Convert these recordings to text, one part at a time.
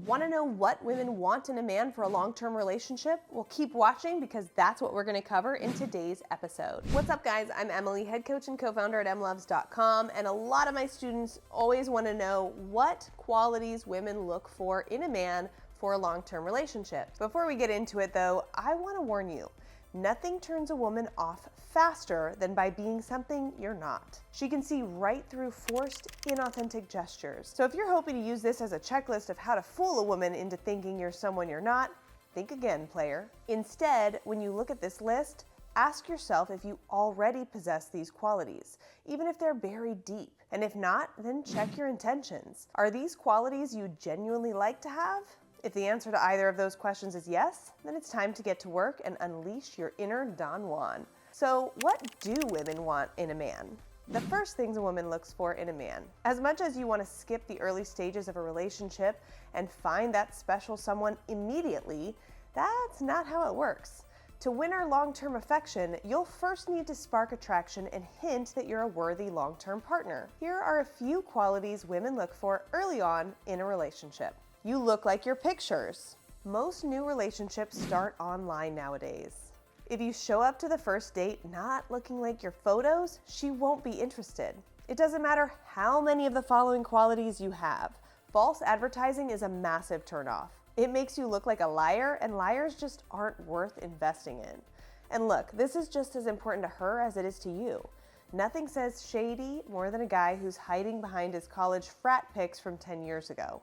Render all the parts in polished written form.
Want to know what women want in a man for a long-term relationship? Well, keep watching because that's what we're going to cover in today's episode. What's up, guys? I'm Emily, head coach and co-founder at emlovz.com, and a lot of my students always want to know what qualities women look for in a man for a long-term relationship. Before we get into it, though, I want to warn you. Nothing turns a woman off faster than by being something you're not. She can see right through forced, inauthentic gestures. So if you're hoping to use this as a checklist of how to fool a woman into thinking you're someone you're not, think again, player. Instead, when you look at this list, ask yourself if you already possess these qualities, even if they're buried deep. And if not, then check your intentions. Are these qualities you genuinely like to have? If the answer to either of those questions is yes, then it's time to get to work and unleash your inner Don Juan. So what do women want in a man? The first things a woman looks for in a man. As much as you want to skip the early stages of a relationship and find that special someone immediately, that's not how it works. To win our long-term affection, you'll first need to spark attraction and hint that you're a worthy long-term partner. Here are a few qualities women look for early on in a relationship. You look like your pictures. Most new relationships start online nowadays. If you show up to the first date not looking like your photos, she won't be interested. It doesn't matter how many of the following qualities you have. False advertising is a massive turnoff. It makes you look like a liar, and liars just aren't worth investing in. And look, this is just as important to her as it is to you. Nothing says shady more than a guy who's hiding behind his college frat pics from 10 years ago.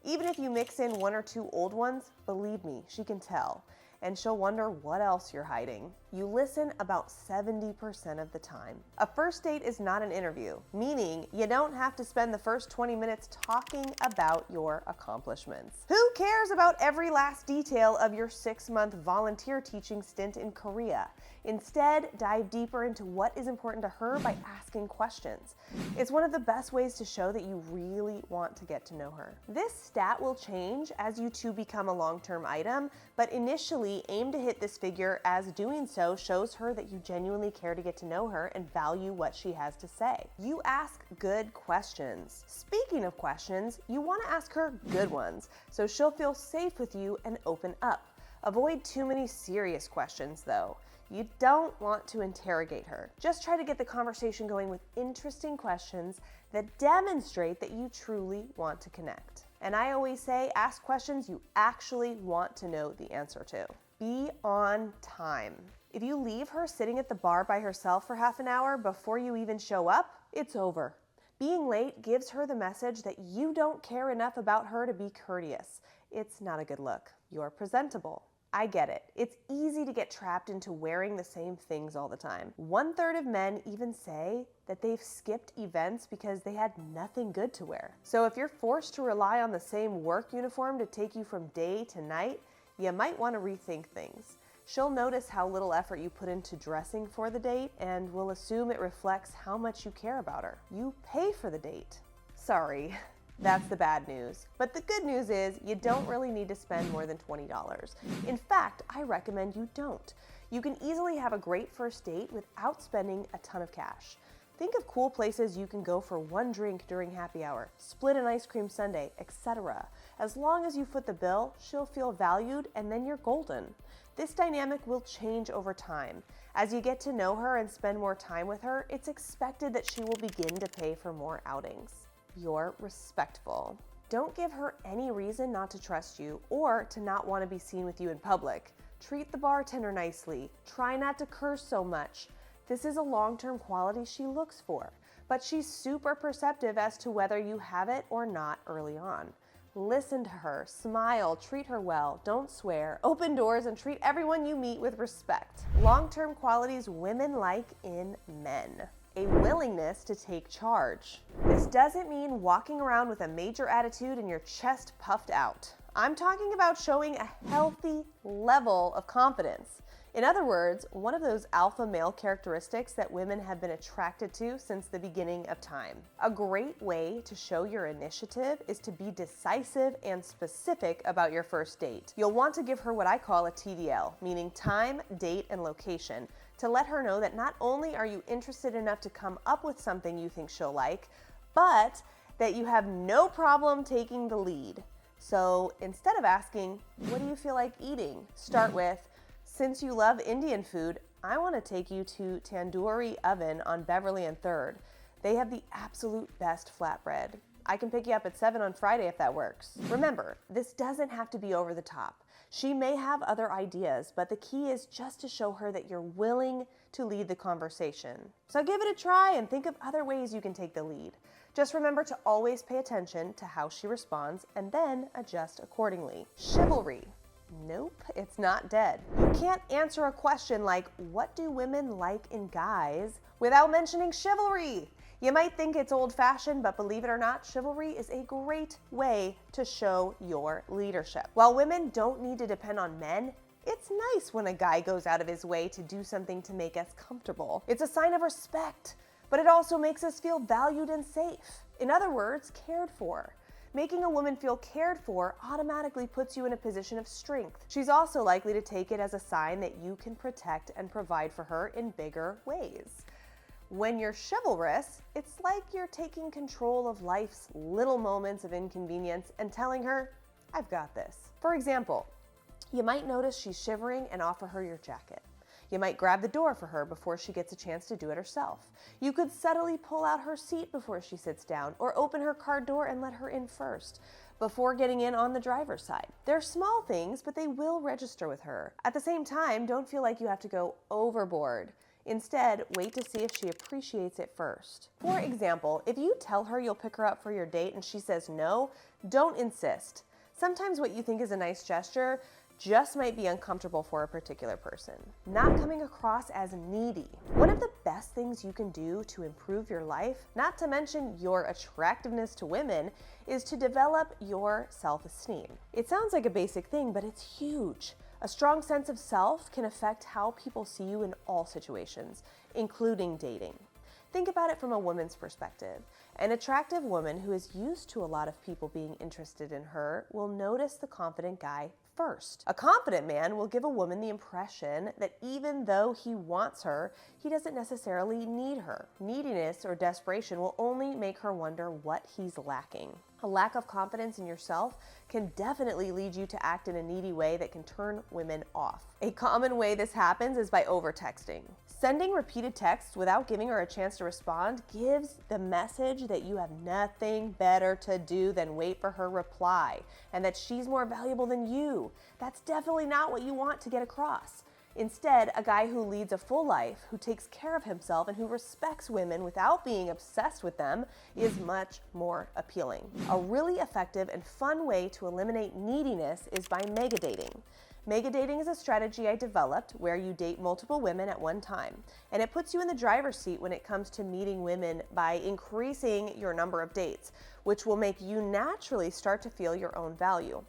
Even if you mix in one or two old ones, believe me, she can tell, and she'll wonder what else you're hiding. You listen about 70% of the time. A first date is not an interview, meaning you don't have to spend the first 20 minutes talking about your accomplishments. Who cares about every last detail of your 6-month volunteer teaching stint in Korea? Instead, dive deeper into what is important to her by asking questions. It's one of the best ways to show that you really want to get to know her. This stat will change as you two become a long-term item, but initially aim to hit this figure, as doing so shows her that you genuinely care to get to know her and value what she has to say. You ask good questions. Speaking of questions, you want to ask her good ones, so she'll feel safe with you and open up. Avoid too many serious questions, though. You don't want to interrogate her. Just try to get the conversation going with interesting questions that demonstrate that you truly want to connect. And I always say, ask questions you actually want to know the answer to. Be on time. If you leave her sitting at the bar by herself for half an hour before you even show up, it's over. Being late gives her the message that you don't care enough about her to be courteous. It's not a good look. You're presentable. I get it. It's easy to get trapped into wearing the same things all the time. 1/3 of men even say that they've skipped events because they had nothing good to wear. So if you're forced to rely on the same work uniform to take you from day to night, you might want to rethink things. She'll notice how little effort you put into dressing for the date and will assume it reflects how much you care about her. You pay for the date. Sorry. That's the bad news. But the good news is you don't really need to spend more than $20. In fact, I recommend you don't. You can easily have a great first date without spending a ton of cash. Think of cool places you can go for one drink during happy hour, split an ice cream sundae, etc. As long as you foot the bill, she'll feel valued and then you're golden. This dynamic will change over time. As you get to know her and spend more time with her, it's expected that she will begin to pay for more outings. You're respectful. Don't give her any reason not to trust you or to not want to be seen with you in public. Treat the bartender nicely. Try not to curse so much. This is a long-term quality she looks for, but she's super perceptive as to whether you have it or not early on. Listen to her, smile, treat her well, don't swear, open doors, and treat everyone you meet with respect. Long-term qualities women like in men. A willingness to take charge. This doesn't mean walking around with a major attitude and your chest puffed out. I'm talking about showing a healthy level of confidence. In other words, one of those alpha male characteristics that women have been attracted to since the beginning of time. A great way to show your initiative is to be decisive and specific about your first date. You'll want to give her what I call a TDL, meaning time, date, and location, to let her know that not only are you interested enough to come up with something you think she'll like, but that you have no problem taking the lead. So instead of asking, what do you feel like eating? Start with, since you love Indian food, I want to take you to Tandoori Oven on Beverly and 3rd. They have the absolute best flatbread. I can pick you up at 7 on Friday if that works. Remember, this doesn't have to be over the top. She may have other ideas, but the key is just to show her that you're willing to lead the conversation. So give it a try and think of other ways you can take the lead. Just remember to always pay attention to how she responds and then adjust accordingly. Chivalry. Nope, it's not dead. You can't answer a question like, what do women like in guys, without mentioning chivalry. You might think it's old-fashioned, but believe it or not, chivalry is a great way to show your leadership. While women don't need to depend on men, it's nice when a guy goes out of his way to do something to make us comfortable. It's a sign of respect, but it also makes us feel valued and safe. In other words, cared for. Making a woman feel cared for automatically puts you in a position of strength. She's also likely to take it as a sign that you can protect and provide for her in bigger ways. When you're chivalrous, it's like you're taking control of life's little moments of inconvenience and telling her, I've got this. For example, you might notice she's shivering and offer her your jacket. You might grab the door for her before she gets a chance to do it herself. You could subtly pull out her seat before she sits down, or open her car door and let her in first, before getting in on the driver's side. They're small things, but they will register with her. At the same time, don't feel like you have to go overboard. Instead, wait to see if she appreciates it first. For example, if you tell her you'll pick her up for your date and she says no, don't insist. Sometimes what you think is a nice gesture just might be uncomfortable for a particular person. Not coming across as needy. One of the best things you can do to improve your life, not to mention your attractiveness to women, is to develop your self-esteem. It sounds like a basic thing, but it's huge. A strong sense of self can affect how people see you in all situations, including dating. Think about it from a woman's perspective. An attractive woman who is used to a lot of people being interested in her will notice the confident guy first. A confident man will give a woman the impression that even though he wants her, he doesn't necessarily need her. Neediness or desperation will only make her wonder what he's lacking. A lack of confidence in yourself can definitely lead you to act in a needy way that can turn women off. A common way this happens is by over-texting. Sending repeated texts without giving her a chance to respond gives the message that you have nothing better to do than wait for her reply, and that she's more valuable than you. That's definitely not what you want to get across. Instead, a guy who leads a full life, who takes care of himself, and who respects women without being obsessed with them is much more appealing. A really effective and fun way to eliminate neediness is by mega dating. Mega dating is a strategy I developed where you date multiple women at one time, and it puts you in the driver's seat when it comes to meeting women by increasing your number of dates, which will make you naturally start to feel your own value.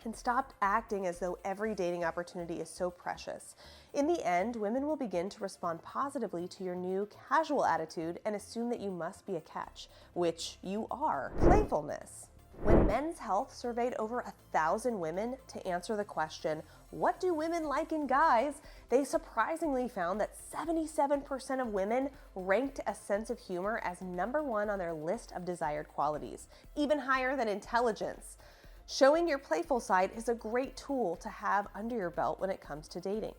And stop acting as though every dating opportunity is so precious. In the end, women will begin to respond positively to your new casual attitude and assume that you must be a catch, which you are. Playfulness. When Men's Health surveyed over 1,000 women to answer the question, what do women like in guys? They surprisingly found that 77% of women ranked a sense of humor as number one on their list of desired qualities, even higher than intelligence. Showing your playful side is a great tool to have under your belt when it comes to dating,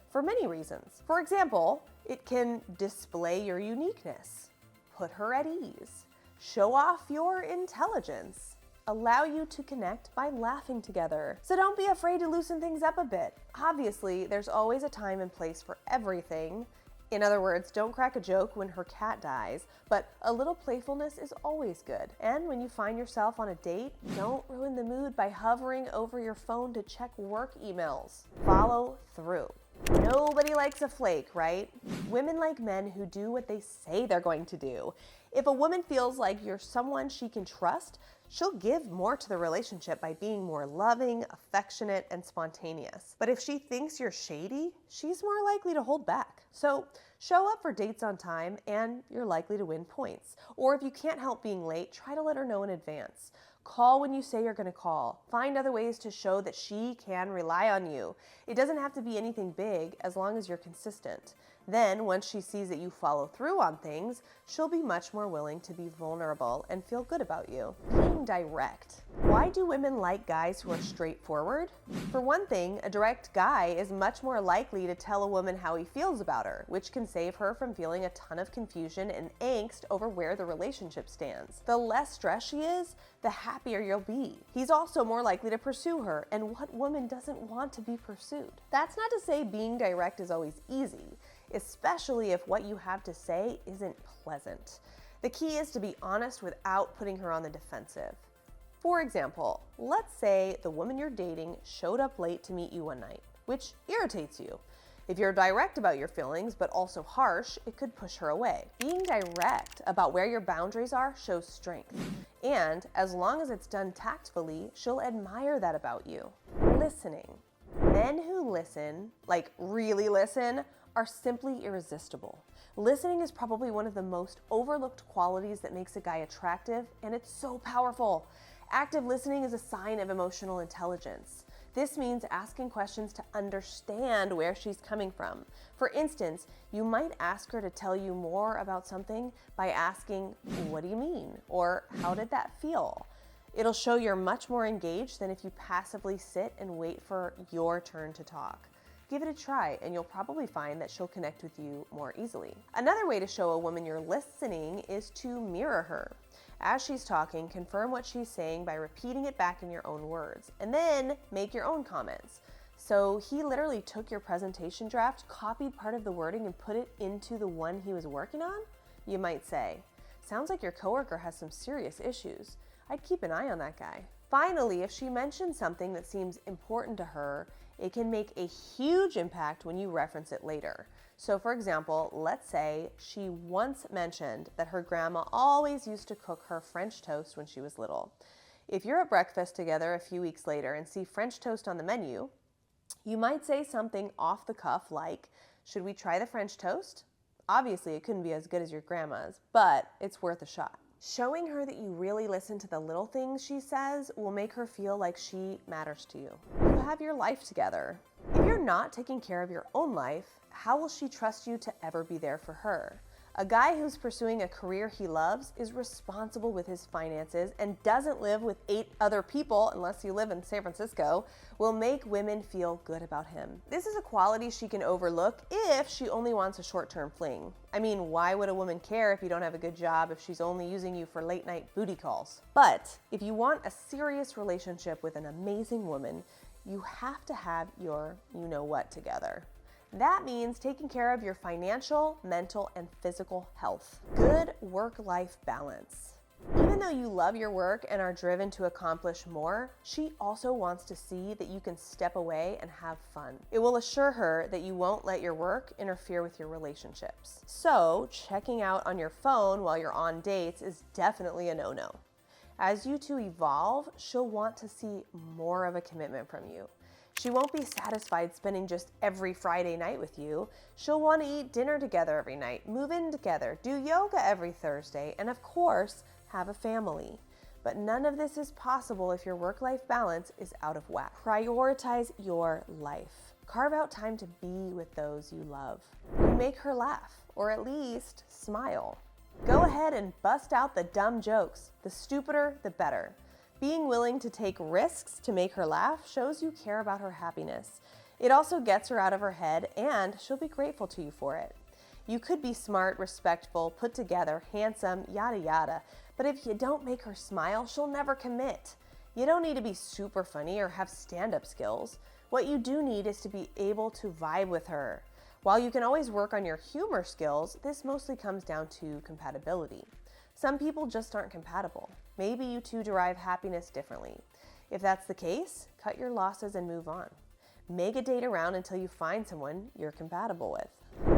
for many reasons. For example, it can display your uniqueness, put her at ease, show off your intelligence, allow you to connect by laughing together. So don't be afraid to loosen things up a bit. Obviously, there's always a time and place for everything. In other words, don't crack a joke when her cat dies, but a little playfulness is always good. And when you find yourself on a date, don't ruin the mood by hovering over your phone to check work emails. Follow through. Nobody likes a flake, right? Women like men who do what they say they're going to do. If a woman feels like you're someone she can trust, she'll give more to the relationship by being more loving, affectionate, and spontaneous. But if she thinks you're shady, she's more likely to hold back. So show up for dates on time and you're likely to win points. Or if you can't help being late, try to let her know in advance. Call when you say you're going to call. Find other ways to show that she can rely on you. It doesn't have to be anything big as long as you're consistent. Then, once she sees that you follow through on things, she'll be much more willing to be vulnerable and feel good about you. Being direct. Why do women like guys who are straightforward? For one thing, a direct guy is much more likely to tell a woman how he feels about her, which can save her from feeling a ton of confusion and angst over where the relationship stands. The less stressed she is, the happier you'll be. He's also more likely to pursue her, and what woman doesn't want to be pursued? That's not to say being direct is always easy, especially if what you have to say isn't pleasant. The key is to be honest without putting her on the defensive. For example, let's say the woman you're dating showed up late to meet you one night, which irritates you. If you're direct about your feelings, but also harsh, it could push her away. Being direct about where your boundaries are shows strength. And as long as it's done tactfully, she'll admire that about you. Listening. Men who listen, like really listen, are simply irresistible. Listening is probably one of the most overlooked qualities that makes a guy attractive, and it's so powerful. Active listening is a sign of emotional intelligence. This means asking questions to understand where she's coming from. For instance, you might ask her to tell you more about something by asking, "What do you mean?" or "How did that feel?" It'll show you're much more engaged than if you passively sit and wait for your turn to talk. Give it a try, and you'll probably find that she'll connect with you more easily. Another way to show a woman you're listening is to mirror her. As she's talking, confirm what she's saying by repeating it back in your own words, and then make your own comments. So he literally took your presentation draft, copied part of the wording, and put it into the one he was working on? You might say, "Sounds like your coworker has some serious issues. I'd keep an eye on that guy." Finally, if she mentions something that seems important to her, it can make a huge impact when you reference it later. So for example, let's say she once mentioned that her grandma always used to cook her French toast when she was little. If you're at breakfast together a few weeks later and see French toast on the menu, you might say something off the cuff like, "Should we try the French toast?" Obviously, it couldn't be as good as your grandma's, but it's worth a shot. Showing her that you really listen to the little things she says will make her feel like she matters to you. You have your life together. If you're not taking care of your own life, how will she trust you to ever be there for her? A guy who's pursuing a career he loves is responsible with his finances and doesn't live with 8 other people, unless you live in San Francisco, will make women feel good about him. This is a quality she can overlook if she only wants a short-term fling. I mean, why would a woman care if you don't have a good job if she's only using you for late-night booty calls? But if you want a serious relationship with an amazing woman, you have to have your you-know-what together. That means taking care of your financial, mental, and physical health. Good work-life balance. Even though you love your work and are driven to accomplish more, she also wants to see that you can step away and have fun. It will assure her that you won't let your work interfere with your relationships. So, checking out on your phone while you're on dates is definitely a no-no. As you two evolve, she'll want to see more of a commitment from you. She won't be satisfied spending just every Friday night with you. She'll want to eat dinner together every night, move in together, do yoga every Thursday, and of course, have a family. But none of this is possible if your work-life balance is out of whack. Prioritize your life. Carve out time to be with those you love. You make her laugh, or at least smile. Go ahead and bust out the dumb jokes. The stupider, the better. Being willing to take risks to make her laugh shows you care about her happiness. It also gets her out of her head, and she'll be grateful to you for it. You could be smart, respectful, put together, handsome, yada yada, but if you don't make her smile, she'll never commit. You don't need to be super funny or have stand-up skills. What you do need is to be able to vibe with her. While you can always work on your humor skills, this mostly comes down to compatibility. Some people just aren't compatible. Maybe you two derive happiness differently. If that's the case, cut your losses and move on. Mega date around until you find someone you're compatible with.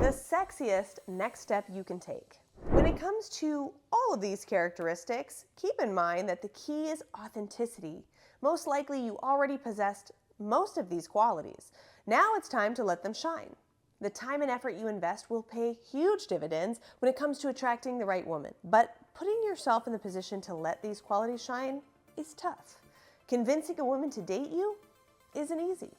The sexiest next step you can take. When it comes to all of these characteristics, keep in mind that the key is authenticity. Most likely you already possessed most of these qualities. Now it's time to let them shine. The time and effort you invest will pay huge dividends when it comes to attracting the right woman. But putting yourself in the position to let these qualities shine is tough. Convincing a woman to date you isn't easy.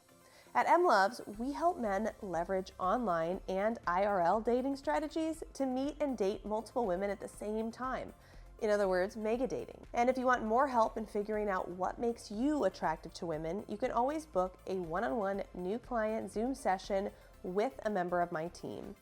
At MLovz, we help men leverage online and IRL dating strategies to meet and date multiple women at the same time. In other words, mega dating. And if you want more help in figuring out what makes you attractive to women, you can always book a one-on-one new client Zoom session with a member of my team.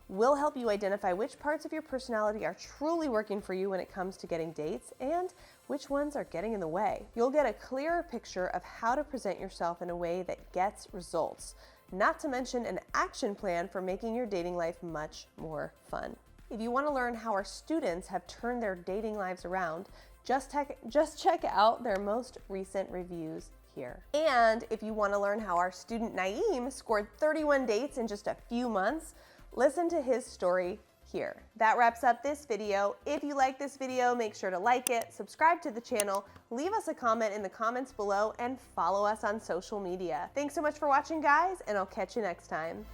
We'll help you identify which parts of your personality are truly working for you when it comes to getting dates and which ones are getting in the way. You'll get a clearer picture of how to present yourself in a way that gets results, not to mention an action plan for making your dating life much more fun. If you want to learn how our students have turned their dating lives around, just check out their most recent reviews here. And if you want to learn how our student Naeem scored 31 dates in just a few months, listen to his story here. That wraps up this video. If you like this video, make sure to like it, subscribe to the channel, leave us a comment in the comments below, and follow us on social media. Thanks so much for watching, guys, and I'll catch you next time.